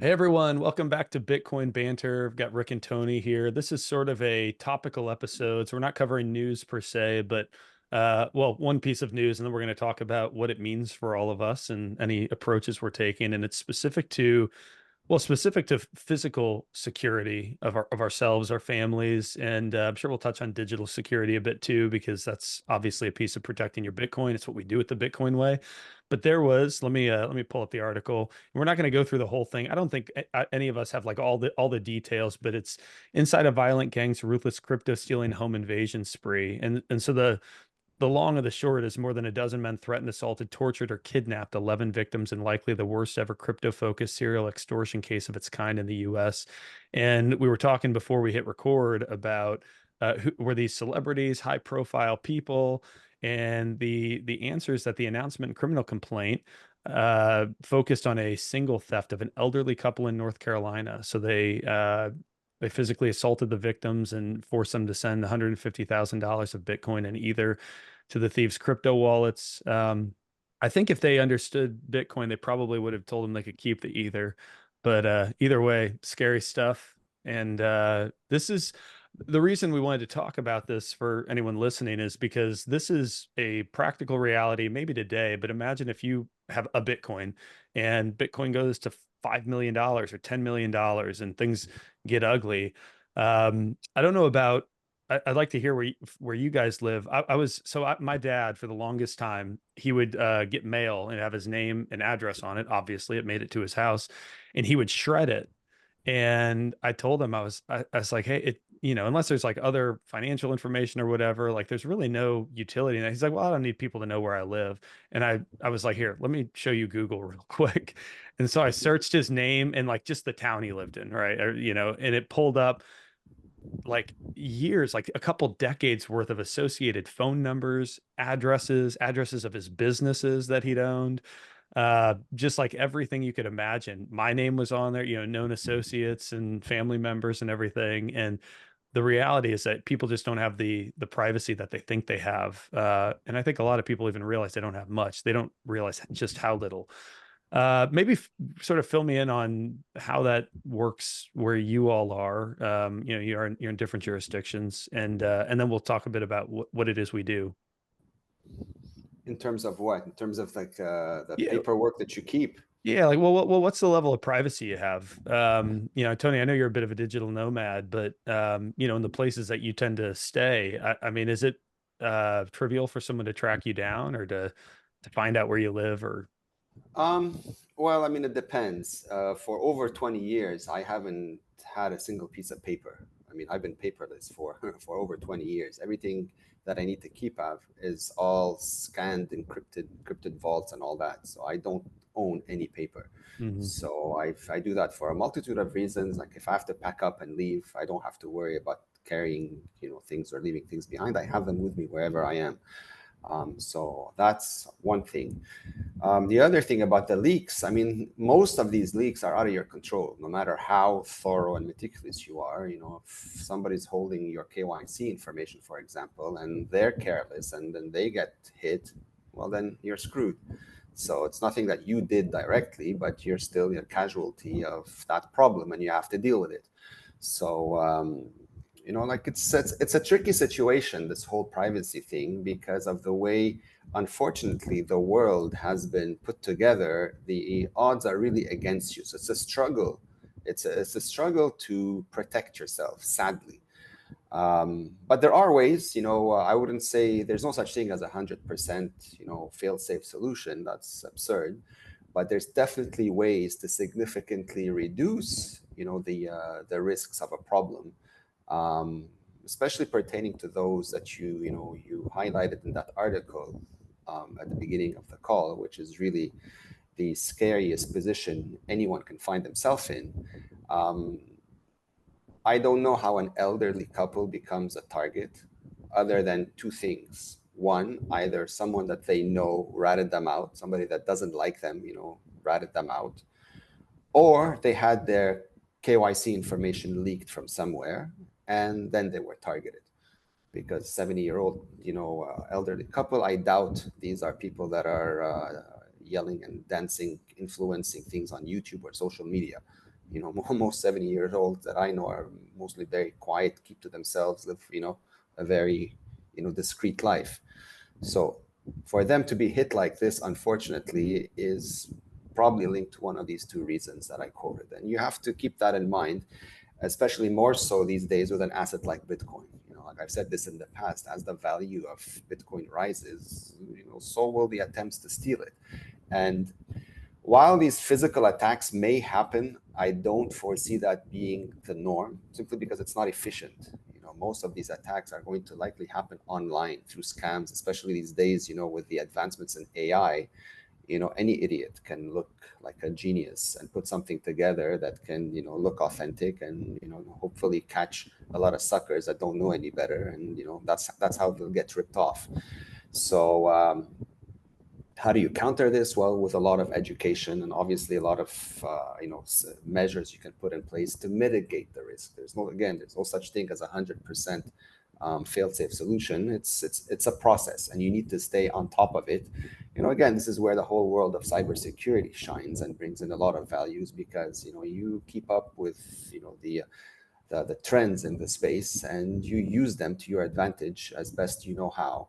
Hey everyone, welcome back to Bitcoin Banter. I've got Rick and Tony here. This is sort of a topical episode, so we're not covering news per se, but well, one piece of news, and then we're going to talk about what it means for all of us and any approaches we're taking. And it's specific to physical security of ourselves, our families, and I'm sure we'll touch on digital security a bit too, because that's obviously a piece of protecting your Bitcoin. It's what we do with the Bitcoin way. But there was, let me pull up the article. We're not going to go through the whole thing. I don't think any of us have like all the details, but it's inside a violent gang's ruthless crypto stealing home invasion spree, and so the long of the short is more than a dozen men threatened, assaulted, tortured, or kidnapped 11 victims in likely the worst ever crypto-focused serial extortion case of its kind in the U.S. And we were talking before we hit record about who were these celebrities, high-profile people, and the answers that the announcement criminal complaint focused on a single theft of an elderly couple in North Carolina. So they physically assaulted the victims and forced them to send $150,000 of Bitcoin in either to the thieves' crypto wallets. I think if they understood Bitcoin, they probably would have told them they could keep the Ether. But either way, scary stuff. And this is the reason we wanted to talk about this for anyone listening is because this is a practical reality, maybe today, but imagine if you have a Bitcoin and Bitcoin goes to $5 million or $10 million and things get ugly. I don't know about I'd like to hear where you guys live. My dad for the longest time he would get mail and have his name and address on it. Obviously, it made it to his house, and he would shred it. And I told him I was like, hey, unless there's like other financial information or whatever, like there's really no utility in that. He's like, well, I don't need people to know where I live. And I was like, here, let me show you Google real quick. And so I searched his name and like just the town he lived in, right? And it pulled up like years, like a couple decades worth of associated phone numbers, addresses of his businesses that he'd owned, just like everything you could imagine. My name was on there, known associates and family members and everything. And the reality is that people just don't have the privacy that they think they have. And I think a lot of people even realize they don't have much. They don't realize just how little. Maybe sort of fill me in on how that works where you all are. You're in different jurisdictions, and then we'll talk a bit about what it is we do. In terms of what? In terms of like the Yeah, paperwork that you keep? yeah. Like, well, what's the level of privacy you have? Tony, I know you're a bit of a digital nomad, but in the places that you tend to stay, I mean, is it trivial for someone to track you down or to find out where you live or Um, well, I mean, it depends. For over 20 years, I haven't had a single piece of paper. I mean, I've been paperless for for over 20 years. Everything that I need to keep of is all scanned, encrypted vaults and all that. So I don't own any paper. Mhm. So I do that for a multitude of reasons. Like if I have to pack up and leave, I don't have to worry about carrying, things or leaving things behind. I have them with me wherever I am. So that's one thing. The other thing about the leaks, I mean, most of these leaks are out of your control, no matter how thorough and meticulous you are. If somebody's holding your KYC information, for example, and they're careless and then they get hit, well, then you're screwed. So it's nothing that you did directly, but you're still a casualty of that problem and you have to deal with it. So, like it's a tricky situation, this whole privacy thing, because of the way, unfortunately, the world has been put together. The odds are really against you. So it's a struggle. It's a struggle to protect yourself, sadly. But there are ways. I wouldn't say there's no such thing as 100%, fail-safe solution. That's absurd. But there's definitely ways to significantly reduce, the risks of a problem, um, especially pertaining to those that you highlighted in that article at the beginning of the call, which is really the scariest position anyone can find themselves in. Um, I don't know how an elderly couple becomes a target, other than two things. One, either someone that they know ratted them out, somebody that doesn't like them, ratted them out, or they had their KYC information leaked from somewhere, and then they were targeted. Because 70-year-old, elderly couple, I doubt these are people that are yelling and dancing, influencing things on YouTube or social media. Most 70 years old that I know are mostly very quiet, keep to themselves, live, a very, discreet life. So for them to be hit like this, unfortunately, is probably linked to one of these two reasons that I quoted. And you have to keep that in mind, especially more so these days with an asset like Bitcoin. Like I've said this in the past, as the value of Bitcoin rises, so will the attempts to steal it. And while these physical attacks may happen, I don't foresee that being the norm simply because it's not efficient. Most of these attacks are going to likely happen online through scams, especially these days, with the advancements in AI. Any idiot can look like a genius and put something together that can, look authentic and, hopefully catch a lot of suckers that don't know any better. And, that's how they'll get ripped off. So, how do you counter this? Well, with a lot of education and obviously a lot of measures you can put in place to mitigate the risk. There's no such thing as 100% fail-safe solution. It's a process, and you need to stay on top of it. Again, this is where the whole world of cybersecurity shines and brings in a lot of values because you keep up with the trends in the space and you use them to your advantage as best you know how,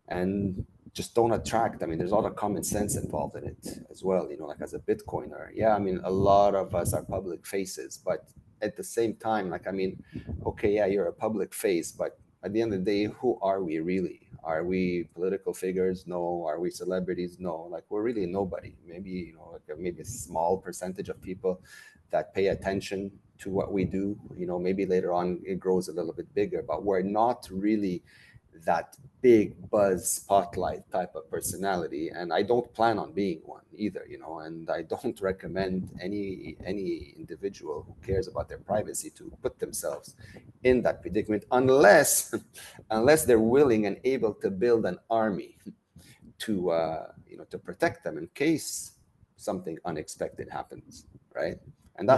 and just don't attract. I mean, there's a lot of common sense involved in it as well. Like as a Bitcoiner, yeah, I mean, a lot of us are public faces, but at the same time, like, I mean, okay, yeah, you're a public face, but at the end of the day, who are we really? Are we political figures? No. Are we celebrities? No. Like, we're really nobody. Maybe, like maybe a small percentage of people that pay attention to what we do. Maybe later on it grows a little bit bigger, but we're not really that big buzz spotlight type of personality, and I don't plan on being one either. And I don't recommend any individual who cares about their privacy to put themselves in that predicament unless unless they're willing and able to build an army to to protect them in case something unexpected happens, right? And Yeah.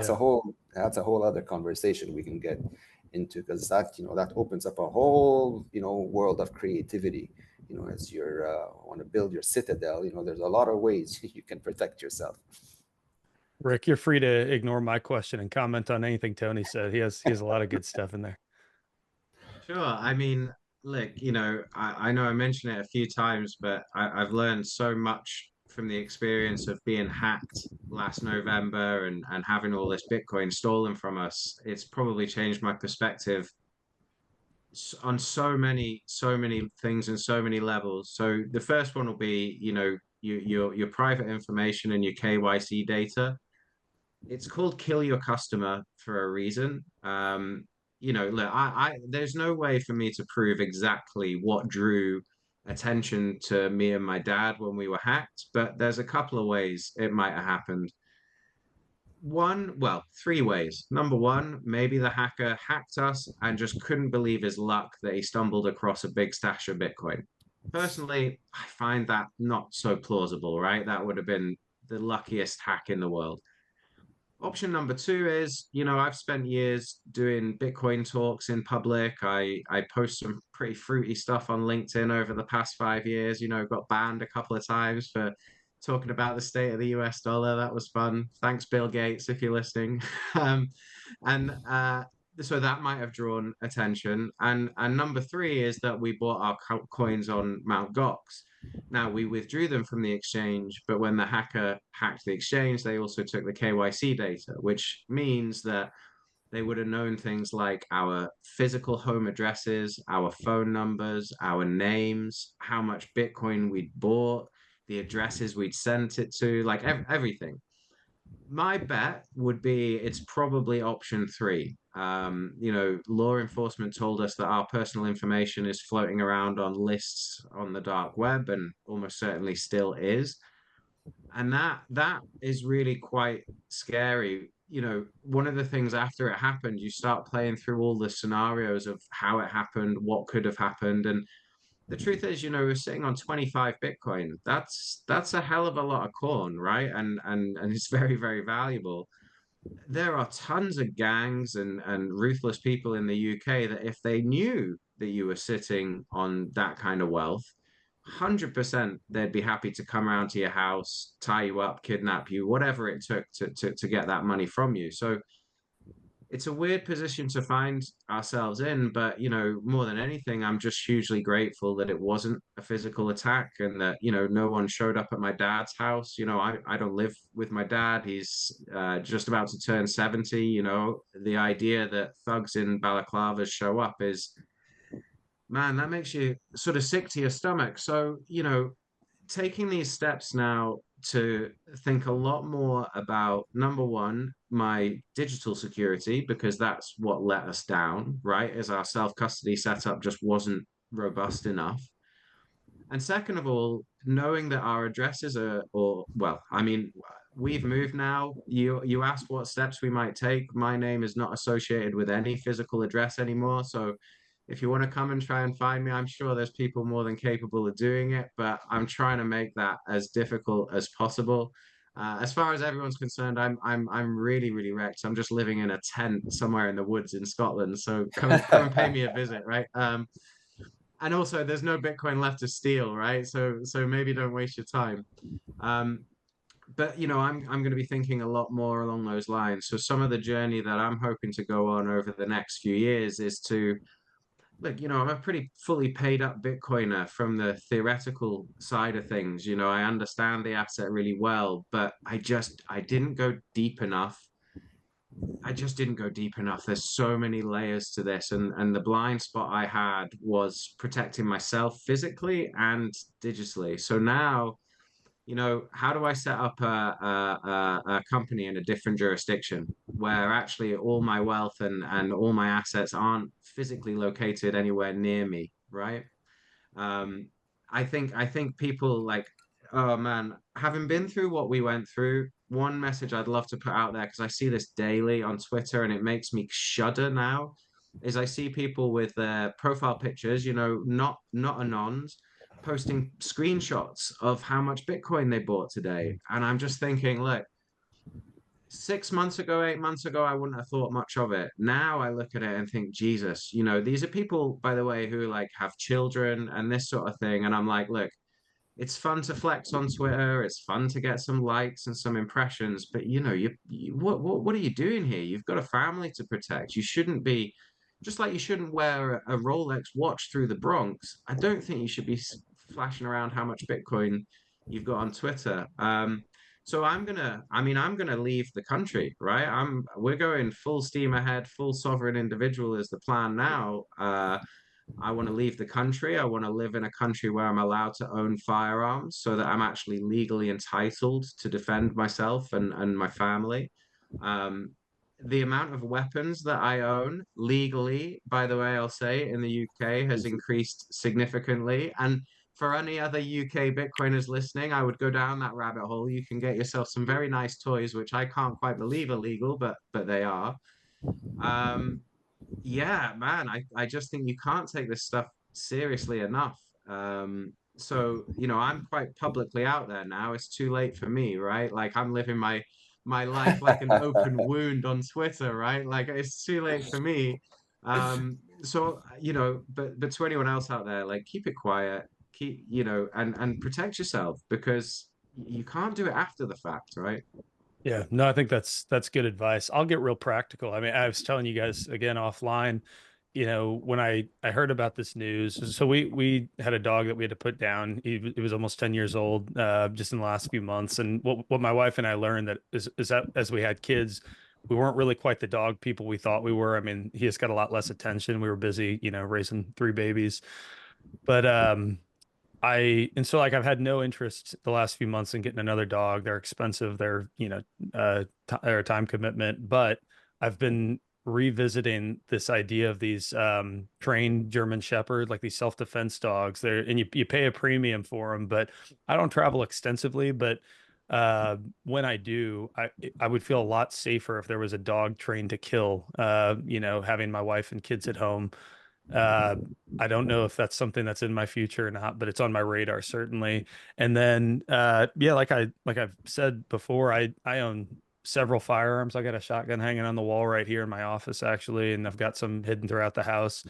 that's a whole other conversation we can get into, because that opens up a whole world of creativity. As you're want to build your citadel, there's a lot of ways you can protect yourself. Rick, you're free to ignore my question and comment on anything Tony said. He has a lot of good stuff in there. Sure. I mean, look, I know I mentioned it a few times, but I've learned so much from the experience of being hacked last November and having all this Bitcoin stolen from us. It's probably changed my perspective on so many things and so many levels. So the first one will be, your private information and your KYC data. It's called kill your customer for a reason. Look, there's no way for me to prove exactly what drew attention to me and my dad when we were hacked, but there's a couple of ways it might have happened. Three ways. Number one, maybe the hacker hacked us and just couldn't believe his luck that he stumbled across a big stash of Bitcoin. Personally, I find that not so plausible, right? That would have been the luckiest hack in the world. Option number two is, I've spent years doing Bitcoin talks in public. I post some pretty fruity stuff on LinkedIn over the past 5 years. Got banned a couple of times for talking about the state of the US dollar. That was fun. Thanks, Bill Gates, if you're listening. um, and So that might have drawn attention. And number three is that we bought our coins on Mount Gox. Now, we withdrew them from the exchange, but when the hacker hacked the exchange, they also took the KYC data, which means that they would have known things like our physical home addresses, our phone numbers, our names, how much Bitcoin we'd bought, the addresses we'd sent it to, like everything. My bet would be it's probably option three. Law enforcement told us that our personal information is floating around on lists on the dark web and almost certainly still is. And that is really quite scary. One of the things after it happened, you start playing through all the scenarios of how it happened, what could have happened. And the truth is, we're sitting on 25 Bitcoin. That's a hell of a lot of corn, right? And it's very, very valuable. There are tons of gangs and ruthless people in the UK that if they knew that you were sitting on that kind of wealth, 100% they'd be happy to come around to your house, tie you up, kidnap you, whatever it took to get that money from you. So it's a weird position to find ourselves in, but more than anything, I'm just hugely grateful that it wasn't a physical attack and that, no one showed up at my dad's house. I don't live with my dad. He's just about to turn 70. The idea that thugs in balaclavas show up is, man, that makes you sort of sick to your stomach. So, taking these steps now to think a lot more about number one, my digital security, because that's what let us down, right? As our self custody setup just wasn't robust enough. And second of all, knowing that our addresses are, or well, I mean, we've moved now. You asked what steps we might take. My name is not associated with any physical address anymore. So if you want to come and try and find me, I'm sure there's people more than capable of doing it, but I'm trying to make that as difficult as possible. As far as everyone's concerned, I'm really really wrecked. I'm just living in a tent somewhere in the woods in Scotland. So come and pay me a visit, right? And also there's no Bitcoin left to steal, right? So maybe don't waste your time. Um, but I'm going to be thinking a lot more along those lines. So some of the journey that I'm hoping to go on over the next few years is to look, I'm a pretty fully paid up Bitcoiner from the theoretical side of things. I understand the asset really well, but I didn't go deep enough. I just didn't go deep enough. There's so many layers to this, and the blind spot I had was protecting myself physically and digitally. So now, how do I set up a company in a different jurisdiction where actually all my wealth and all my assets aren't physically located anywhere near me, right? Um, I think people like, oh man, having been through what we went through, one message I'd love to put out there because I see this daily on Twitter and it makes me shudder now, is I see people with their profile pictures, not anons, posting screenshots of how much Bitcoin they bought today. And I'm just thinking, look, 6 months ago, 8 months ago, I wouldn't have thought much of it. Now I look at it and think, Jesus, these are people, by the way, who like have children and this sort of thing. And I'm like, look, it's fun to flex on Twitter. It's fun to get some likes and some impressions, but what are you doing here? You've got a family to protect. You shouldn't be just like you shouldn't wear a Rolex watch through the Bronx. I don't think you should be flashing around how much Bitcoin you've got on Twitter. So I'm gonna leave the country, right? We're going full steam ahead, full sovereign individual is the plan now. I want to leave the country. I want to live in a country where I'm allowed to own firearms so that I'm actually legally entitled to defend myself and my family. Um, the amount of weapons that I own legally, by the way, I'll say in the UK has increased significantly. And for any other UK Bitcoiners listening, I would go down that rabbit hole. You can get yourself some very nice toys, which I can't quite believe are legal, but they are. Um, yeah, man, I just think you can't take this stuff seriously enough. So, I'm quite publicly out there now. It's too late for me, right? Like I'm living my life like an open wound on Twitter, right? Like it's too late for me. So, but to anyone else out there, like keep it quiet, keep, and protect yourself because you can't do it after the fact, right? Yeah, no, I think that's good advice. I'll get real practical. I mean, I was telling you guys again offline, when I heard about this news, so we had a dog that we had to put down. He was almost 10 years old, just in the last few months. And what my wife and I learned that is that as we had kids, we weren't really quite the dog people we thought we were. I mean, he just got a lot less attention. We were busy, raising three babies. But and so like I've had no interest the last few months in getting another dog. They're expensive. They're time commitment, but I've been revisiting this idea of these trained German Shepherd, like these self-defense dogs. And you pay a premium for them, but I don't travel extensively, but when I do, I would feel a lot safer if there was a dog trained to kill, having my wife and kids at home. uh, I don't know if that's something that's in my future or not, but it's on my radar certainly. And then, yeah, like I've said before, I own several firearms. I got a shotgun hanging on the wall right here in my office actually, and I've got some hidden throughout the house.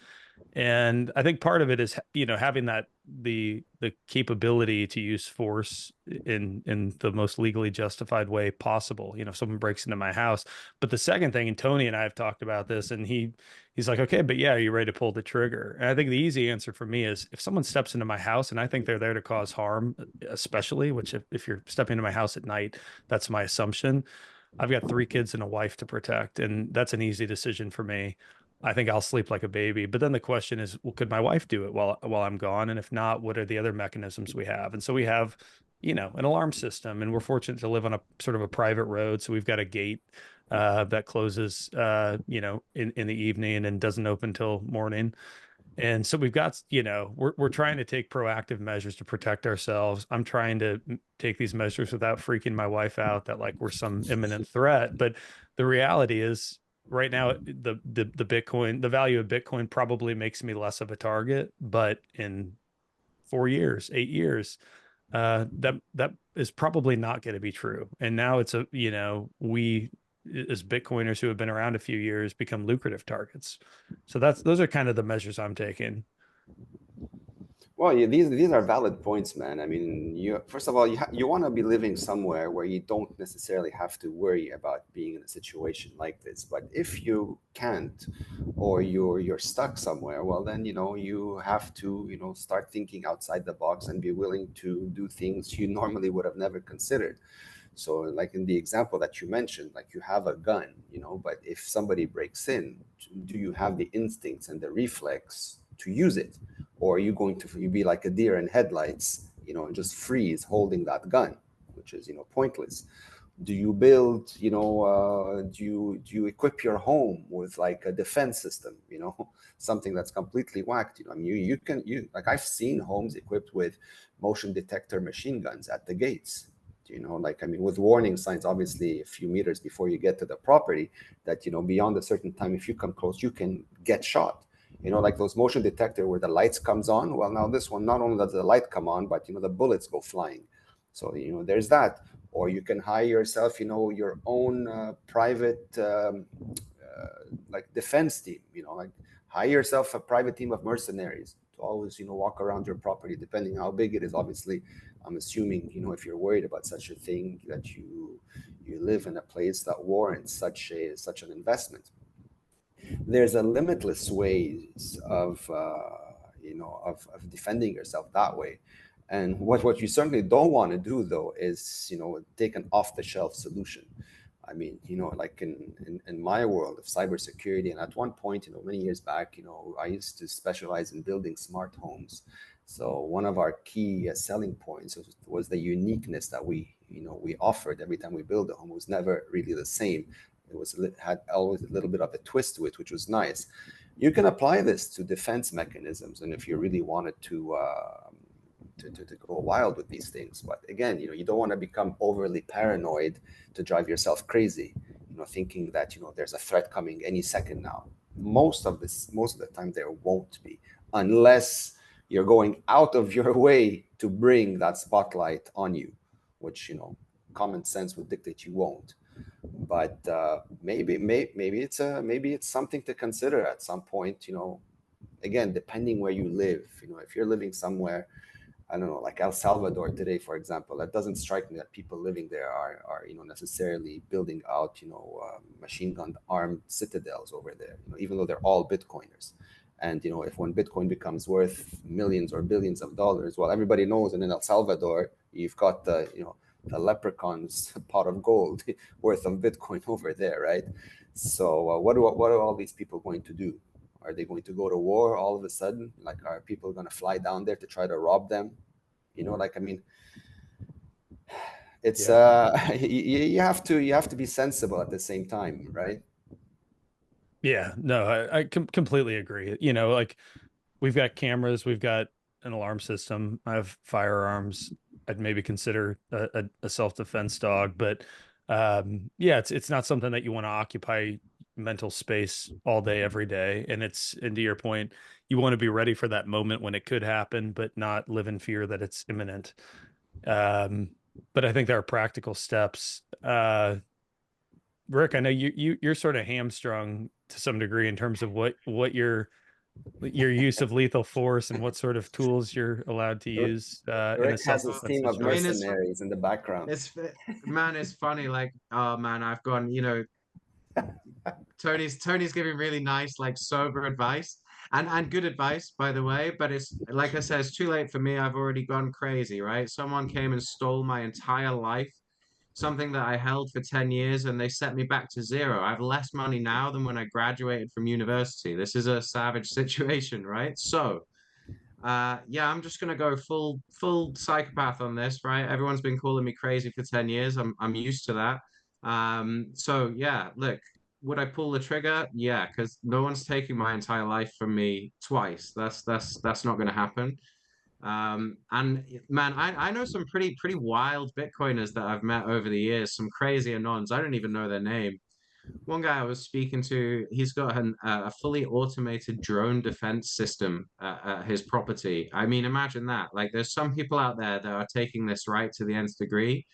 And I think part of it is, having that the capability to use force in the most legally justified way possible. If someone breaks into my house. But the second thing, and Tony and I have talked about this, and he's like, okay, but yeah, are you ready to pull the trigger? And I think the easy answer for me is if someone steps into my house and I think they're there to cause harm, especially, which if you're stepping into my house at night, that's my assumption. I've got 3 kids and a wife to protect, and that's an easy decision for me. I think I'll sleep like a baby. But then the question is, well, could my wife do it while I'm gone? And if not, what are the other mechanisms we have? And so we have, an alarm system, and we're fortunate to live on a sort of a private road. So we've got a gate that closes, in the evening and doesn't open till morning. And so we've got, we're trying to take proactive measures to protect ourselves. I'm trying to take these measures without freaking my wife out that like we're some imminent threat. But the reality is right now, the Bitcoin, the value of Bitcoin probably makes me less of a target. But in 4 years, 8 years, that is probably not going to be true. And now it's we as Bitcoiners who have been around a few years become lucrative targets. So those are kind of the measures I'm taking. Well, yeah, these are valid points, man. I mean, you first of all, you want to be living somewhere where you don't necessarily have to worry about being in a situation like this. But if you can't, or you're stuck somewhere, well, then you have to start thinking outside the box and be willing to do things you normally would have never considered. So, like in the example that you mentioned, like you have a gun, but if somebody breaks in, do you have the instincts and the reflex to use it? Or are you going to you be like a deer in headlights, and just freeze holding that gun, which is, pointless? Do you build, do you equip your home with like a defense system, something that's completely whacked? I mean, you can, like I've seen homes equipped with motion detector machine guns at the gates, like, I mean, with warning signs, obviously, a few meters before you get to the property, that, beyond a certain time, if you come close, you can get shot. Like those motion detector where the lights comes on. Well, now this one, not only does the light come on, but, the bullets go flying. So, there's that. Or you can hire yourself, your own private, like defense team, like hire yourself a private team of mercenaries to always, walk around your property, depending how big it is. Obviously, I'm assuming, if you're worried about such a thing, that you live in a place that warrants such an investment. There's a limitless ways of of defending yourself that way. And what you certainly don't want to do, though, is take an off-the-shelf solution. I mean, like in my world of cybersecurity, and at one point, many years back, I used to specialize in building smart homes. So one of our key selling points was the uniqueness that we offered every time we build a home. It was never really the same. Had always a little bit of a twist to it, which was nice. You can apply this to defense mechanisms, and if you really wanted to go wild with these things. But again, you don't want to become overly paranoid to drive yourself crazy, thinking that there's a threat coming any second now. Most of the time there won't be, unless you're going out of your way to bring that spotlight on you, which common sense would dictate you won't. But maybe it's something to consider at some point. Again, depending where you live. If you're living somewhere, I don't know, like El Salvador today, for example, that doesn't strike me that people living there are necessarily building out machine gun armed citadels over there. Even though they're all Bitcoiners. And if when Bitcoin becomes worth millions or billions of dollars, well, everybody knows, and in El Salvador, you've got the leprechaun's pot of gold worth of Bitcoin over there, right? So what are all these people going to do? Are they going to go to war all of a sudden? Like, are people going to fly down there to try to rob them? Like, I mean, it's Yeah. you have to be sensible at the same time, right? Yeah. No, I completely agree. Like we've got cameras, we've got an alarm system. I have firearms. I'd maybe consider a self-defense dog, but yeah, it's not something that you want to occupy mental space all day, every day. And to your point, you want to be ready for that moment when it could happen, but not live in fear that it's imminent. Um, but I think there are practical steps. Rick, I know you're sort of hamstrung to some degree in terms of what you're your use of lethal force and what sort of tools you're allowed to use in a Rick has his self-defense team of I mean, situation. mercenaries in the background. man, it's funny. Like, oh man, I've gone. Tony's giving really nice, like sober advice and good advice, by the way. But it's like I said, it's too late for me. I've already gone crazy, right? Someone came and stole my entire life, something that I held for 10 years, and they set me back to zero. I have less money now than when I graduated from university. This is a savage situation, right? So yeah, I'm just gonna go full psychopath on this, right? Everyone's been calling me crazy for 10 years. I'm used to that. So yeah, look, would I pull the trigger? Yeah, because no one's taking my entire life from me twice. That's not gonna happen. And man, I know some pretty wild Bitcoiners that I've met over the years, some crazy anons. I don't even know their name. One guy I was speaking to, he's got a fully automated drone defense system at his property. I mean, imagine that. Like, there's some people out there that are taking this right to the nth degree.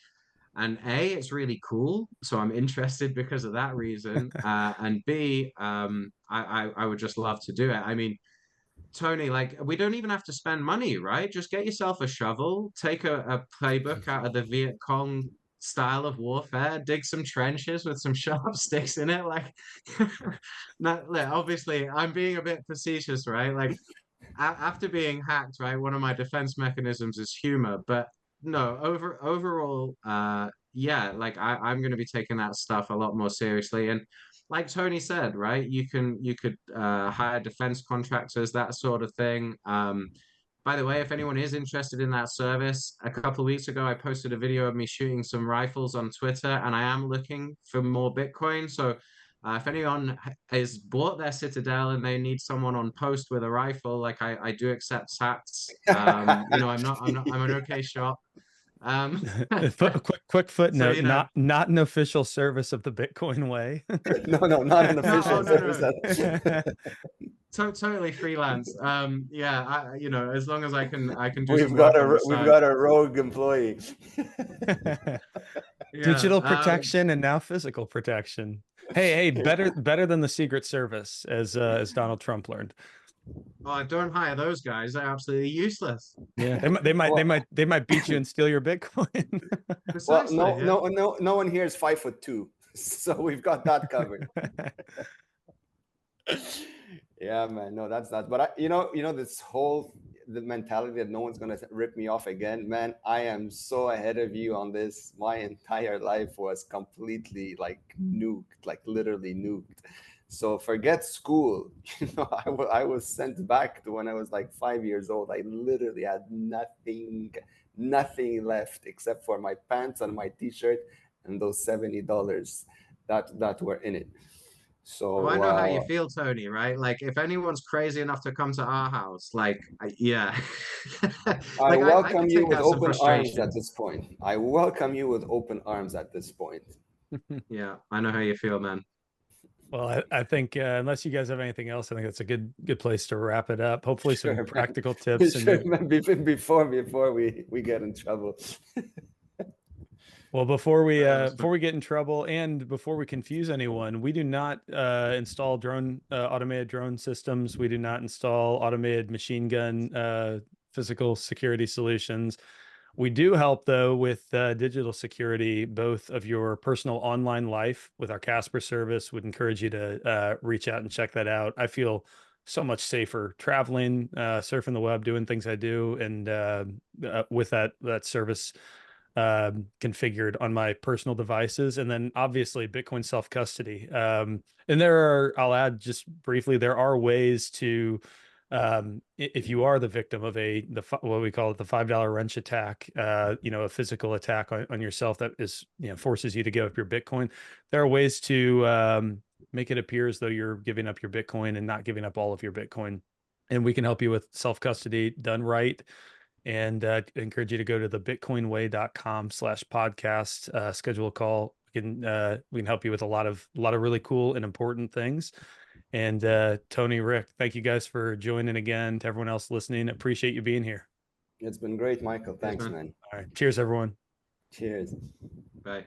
And A, it's really cool. So I'm interested because of that reason. And B, I would just love to do it. I mean, Tony, like we don't even have to spend money, right? Just get yourself a shovel, take a playbook out of the Viet Cong style of warfare, dig some trenches with some sharp sticks in it. Like, not, look, obviously, I'm being a bit facetious, right? Like, after being hacked, right, one of my defense mechanisms is humor, but no, overall, yeah, like I'm going to be taking that stuff a lot more seriously. And like Tony said, right, you could hire defense contractors, that sort of thing. By the way, if anyone is interested in that service, a couple of weeks ago I posted a video of me shooting some rifles on Twitter, and I am looking for more Bitcoin. So if anyone is bought their Citadel and they need someone on post with a rifle, like I do accept sats. I'm an okay shot. Um, Quick so footnote: not an official service of the Bitcoin way. No, no, not an no, oh official no, service. no, totally freelance. Yeah, as long as I can do some work on the We've side. got a rogue employee. Yeah. Digital protection and now physical protection. Hey, better than the Secret Service, as Donald Trump learned. Oh, don't hire those guys. They're absolutely useless. Yeah, they might beat you and steal your Bitcoin. Well, Precisely. Yeah. no one here is 5'2", so we've got that covered. Yeah, man. No, that's that. But this whole the mentality that no one's gonna rip me off again, man. I am so ahead of you on this. My entire life was completely like nuked, like literally nuked. So forget school. I was sent back to when I was like 5 years old. I literally had nothing left except for my pants and my t-shirt and those $70 that were in it. Oh, I So know how you feel, Tony, right? Like if anyone's crazy enough to come to our house, yeah. I Like I welcome could you take with out some open arms at frustration. this point. I welcome you with open arms at this point. Yeah, I know how you feel, man. Well, I think unless you guys have anything else, I think that's a good place to wrap it up. Hopefully, some Sure, man. practical tips and Sure, man. Before we get in trouble. well, Awesome. before we get in trouble and before we confuse anyone, we do not install automated drone systems. We do not install automated machine gun physical security solutions. We do help though with digital security, both of your personal online life with our Casper service. Would encourage you to reach out and check that out. I feel so much safer traveling, surfing the web, doing things I do, and with that service configured on my personal devices. And then obviously Bitcoin self-custody. And I'll add just briefly, there are ways to, if you are the victim of what we call it, the $5 wrench attack, a physical attack on yourself that is, forces you to give up your Bitcoin. There are ways to make it appear as though you're giving up your Bitcoin and not giving up all of your Bitcoin. And we can help you with self-custody done right. And encourage you to go to the bitcoinway.com/podcast, schedule a call. We can help you with a lot of really cool and important things. And Tony, Rick, thank you guys for joining again. To everyone else listening, appreciate you being here. It's been great, Michael. Cheers, Thanks, man. man. All right. Cheers, everyone. Cheers. Bye.